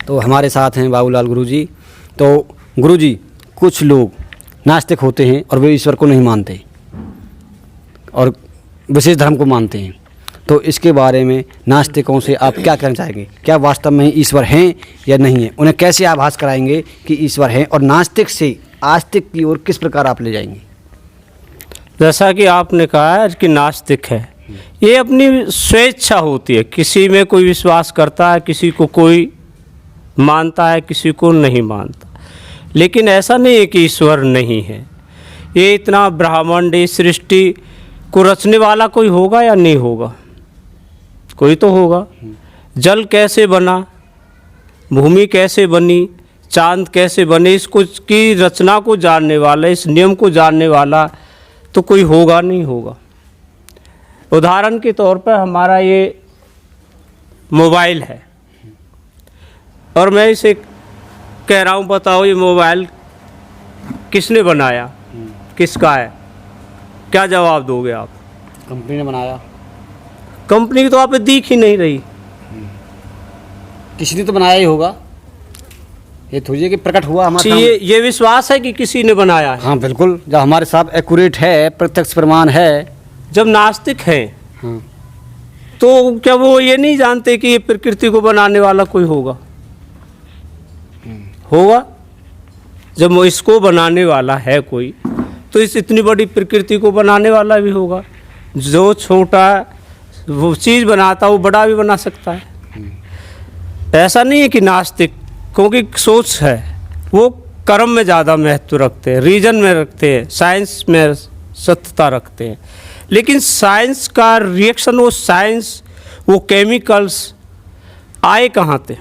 तो हमारे साथ हैं बाबूलाल गुरुजी। तो गुरुजी, कुछ लोग नास्तिक होते हैं और वे ईश्वर को नहीं मानते और विशेष धर्म को मानते हैं, तो इसके बारे में नास्तिकों से आप क्या कहना चाहेंगे? क्या वास्तव में ईश्वर हैं या नहीं है? उन्हें कैसे आभास कराएंगे कि ईश्वर हैं, और नास्तिक से आस्तिक की ओर किस प्रकार आप ले जाएंगे? जैसा कि आपने कहा है कि नास्तिक है, ये अपनी स्वेच्छा होती है। किसी में कोई विश्वास करता है, किसी को कोई मानता है, किसी को नहीं मानता। लेकिन ऐसा नहीं है कि ईश्वर नहीं है। ये इतना ब्रह्मांड, इस सृष्टि को रचने वाला कोई होगा या नहीं होगा? कोई तो होगा। जल कैसे बना, भूमि कैसे बनी, चांद कैसे बने, इसको की रचना को जानने वाला, इस नियम को जानने वाला तो कोई होगा नहीं होगा। उदाहरण के तौर पर हमारा ये मोबाइल है और मैं इसे कह रहा हूँ, बताओ ये मोबाइल किसने बनाया, किसका है? क्या जवाब दोगे आप? कंपनी ने बनाया। कंपनी की तो आप दिख ही नहीं रही। किसी ने तो बनाया ही होगा, ये थोड़ी है कि प्रकट हुआ हमारा। ये विश्वास है कि किसी ने बनाया है। हाँ बिल्कुल, जब हमारे साथ एक्यूरेट है, प्रत्यक्ष प्रमाण है। जब नास्तिक हैं हाँ। तो क्या वो ये नहीं जानते कि ये प्रकृति को बनाने वाला कोई होगा? होगा। जब वो इसको बनाने वाला है कोई, तो इस इतनी बड़ी प्रकृति को बनाने वाला भी होगा। जो छोटा वो चीज़ बनाता वो बड़ा भी बना सकता है। ऐसा नहीं है कि नास्तिक, क्योंकि सोच है वो कर्म में ज़्यादा महत्व रखते हैं, रीजन में रखते हैं, साइंस में सत्यता रखते हैं। लेकिन साइंस का रिएक्शन, वो साइंस, वो केमिकल्स आए कहाँ थे?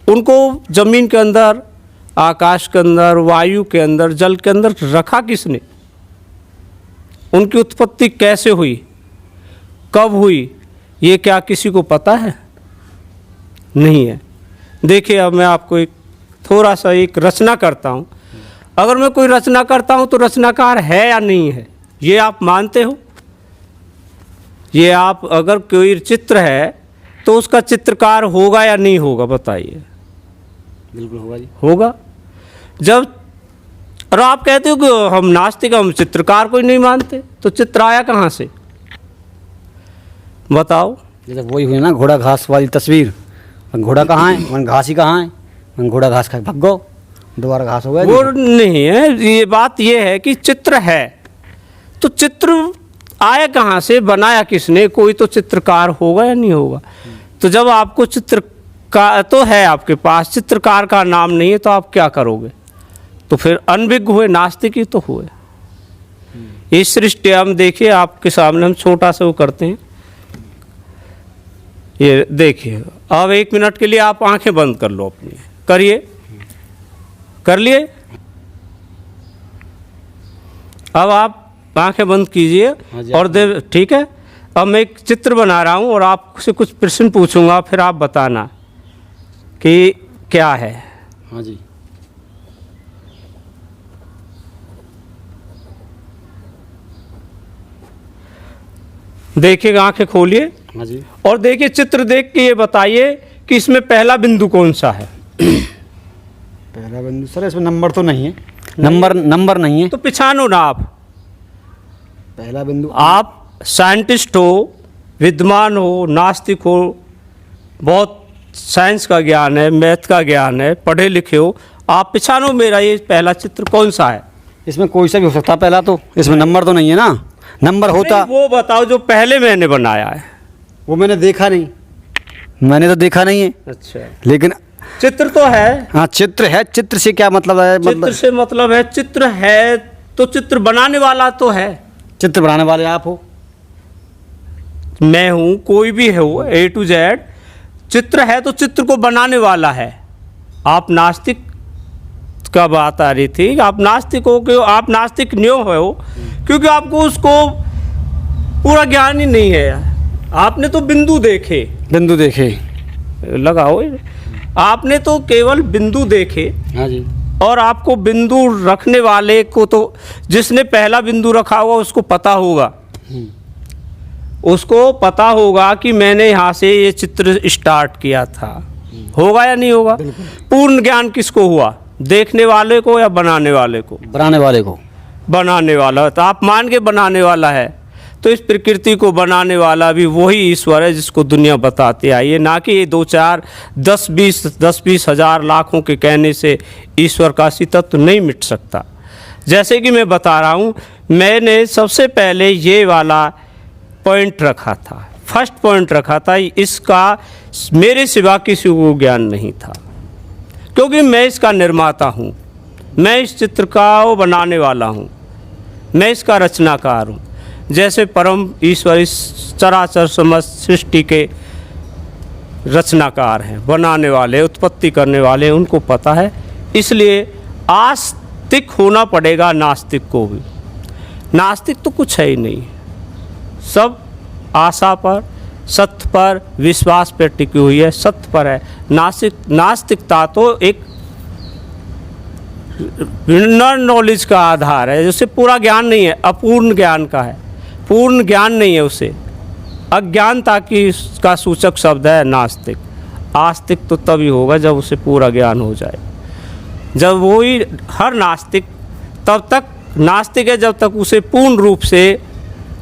उनको ज़मीन के अंदर, आकाश के अंदर, वायु के अंदर, जल के अंदर रखा किसने? उनकी उत्पत्ति कैसे हुई, कब हुई, ये क्या किसी को पता है? नहीं है। देखिए, अब मैं आपको एक थोड़ा सा एक रचना करता हूँ। अगर मैं कोई रचना करता हूँ तो रचनाकार है या नहीं है, ये आप मानते हो? ये आप, अगर कोई चित्र है तो उसका चित्रकार होगा या नहीं होगा, बताइए? बिल्कुल होगा जी। होगा। जब और आप कहते हो कि हम नास्तिक, हम चित्रकार को ही नहीं मानते, तो चित्र आया कहाँ से, बताओ? जैसे वही हुई ना घोड़ा घास वाली तस्वीर। घोड़ा कहाँ है, मन घास ही कहाँ है, मन घोड़ा घास खा भग गो, दोबारा घास हो गया। वो नहीं है। ये बात ये है कि चित्र है, तो चित्र आया कहाँ से, बनाया किसने? कोई तो चित्रकार होगा या नहीं होगा? तो जब आपको चित्र का तो है आपके पास, चित्रकार का नाम नहीं है, तो आप क्या करोगे? तो फिर अनभिज्ञ हुए, नास्तिक ही तो हुए। इस सृष्टि हम देखिए, आपके सामने हम छोटा सा वो करते हैं, ये देखिए। अब 1 मिनट के लिए आप आंखें बंद कर लो अपनी, करिए, कर लिए? अब आप आंखें बंद कीजिए और ठीक है। अब मैं एक चित्र बना रहा हूँ और आपसे कुछ प्रश्न पूछूंगा, फिर आप बताना कि क्या है। हाँ जी। देखिएगा, आंखें खोलिए। हाँ जी। और देखिए, चित्र देख के ये बताइए कि इसमें पहला बिंदु कौन सा है। पहला बिंदु सर, इसमें नंबर तो नहीं है। नंबर नहीं है तो पिछानो ना आप। पहला बिंदु। आप साइंटिस्ट हो, विद्वान हो, नास्तिक हो, बहुत साइंस का ज्ञान है, मैथ का ज्ञान है, पढ़े लिखे हो, आप पिछानो मेरा ये पहला चित्र कौन सा है। इसमें कोई सा भी हो सकता है पहला, तो इसमें नंबर तो नहीं है ना। नंबर होता, वो बताओ जो पहले मैंने बनाया है। वो मैंने देखा नहीं, मैंने तो देखा नहीं है। अच्छा, लेकिन चित्र तो है। हाँ, चित्र है। चित्र से क्या मतलब है? चित्र से मतलब है, चित्र है तो चित्र बनाने वाला तो है। चित्र बनाने वाले आप हो, मैं हूँ, कोई भी है, वो A to Z। चित्र है तो चित्र को बनाने वाला है। आप नास्तिक का बात आ रही थी, आप नास्तिक हो, कि आप नास्तिक न्यों हो क्योंकि आपको उसको पूरा ज्ञान ही नहीं है। आपने तो बिंदु देखे, लगाओ, आपने तो केवल बिंदु देखे। हाँ जी। और आपको बिंदु रखने वाले को, तो जिसने पहला बिंदु रखा होगा उसको पता होगा, उसको पता होगा कि मैंने यहाँ से ये चित्र स्टार्ट किया था। होगा या नहीं होगा? पूर्ण ज्ञान किसको हुआ, देखने वाले को या बनाने वाले को? बनाने वाले को। बनाने वाला, तो आप मान के बनाने वाला है, तो इस प्रकृति को बनाने वाला भी वही ईश्वर है जिसको दुनिया बताती आई है, ना कि ये 2 4 10 20 हज़ार लाखों के कहने से ईश्वर का अस्तित्व नहीं मिट सकता। जैसे कि मैं बता रहा हूँ, मैंने सबसे पहले ये वाला पॉइंट रखा था, फर्स्ट पॉइंट रखा था, इसका मेरे सिवा किसी को ज्ञान नहीं था, क्योंकि मैं इसका निर्माता हूँ, मैं इस चित्र का वो बनाने वाला हूँ, मैं इसका रचनाकार हूँ। जैसे परम ईश्वर इस चराचर समस्त सृष्टि के रचनाकार हैं, बनाने वाले, उत्पत्ति करने वाले, उनको पता है। इसलिए आस्तिक होना पड़ेगा नास्तिक को भी। नास्तिक तो कुछ है ही नहीं, सब आशा पर, सत्य पर, विश्वास पर टिकी हुई है, सत्य पर है। नास्तिकता तो एक नॉन नॉलेज का आधार है, जिससे पूरा ज्ञान नहीं है, अपूर्ण ज्ञान का है, पूर्ण ज्ञान नहीं है उसे। अज्ञानता की का सूचक शब्द है नास्तिक। आस्तिक तो तभी होगा जब उसे पूरा ज्ञान हो जाए। जब वही हर नास्तिक तब तक नास्तिक है जब तक उसे पूर्ण रूप से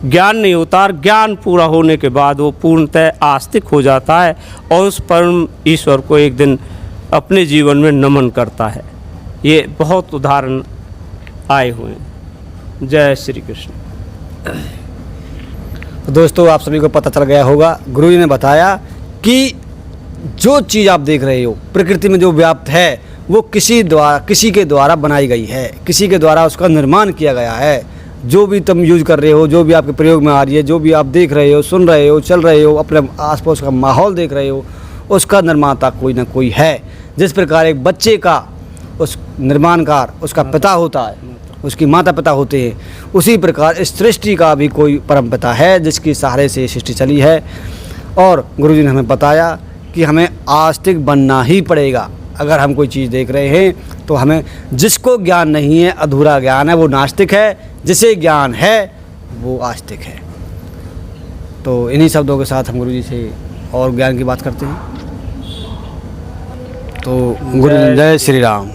ज्ञान नहीं होता, और ज्ञान पूरा होने के बाद वो पूर्णतः आस्तिक हो जाता है और उस परम ईश्वर को एक दिन अपने जीवन में नमन करता है। ये बहुत उदाहरण आए हुए हैं। जय श्री कृष्ण। तो दोस्तों, आप सभी को पता चल गया होगा, गुरुजी ने बताया कि जो चीज़ आप देख रहे हो प्रकृति में जो व्याप्त है वो किसी के द्वारा बनाई गई है, किसी के द्वारा उसका निर्माण किया गया है। जो भी तुम यूज कर रहे हो, जो भी आपके प्रयोग में आ रही है, जो भी आप देख रहे हो, सुन रहे हो, चल रहे हो, अपने आसपास का माहौल देख रहे हो, उसका निर्माता कोई ना कोई है। जिस प्रकार एक बच्चे का उस निर्माणकार उसका पिता होता है, उसकी माता पिता होते हैं, उसी प्रकार इस सृष्टि का भी कोई परम पिता है जिसके सहारे से सृष्टि चली है। और गुरुजी ने हमें बताया कि हमें आस्तिक बनना ही पड़ेगा। अगर हम कोई चीज़ देख रहे हैं तो हमें, जिसको ज्ञान नहीं है, अधूरा ज्ञान है, वो नास्तिक है, जिसे ज्ञान है वो आस्तिक है। तो इन्हीं शब्दों के साथ हम गुरुजी से और ज्ञान की बात करते हैं। तो गुरु जय श्री राम।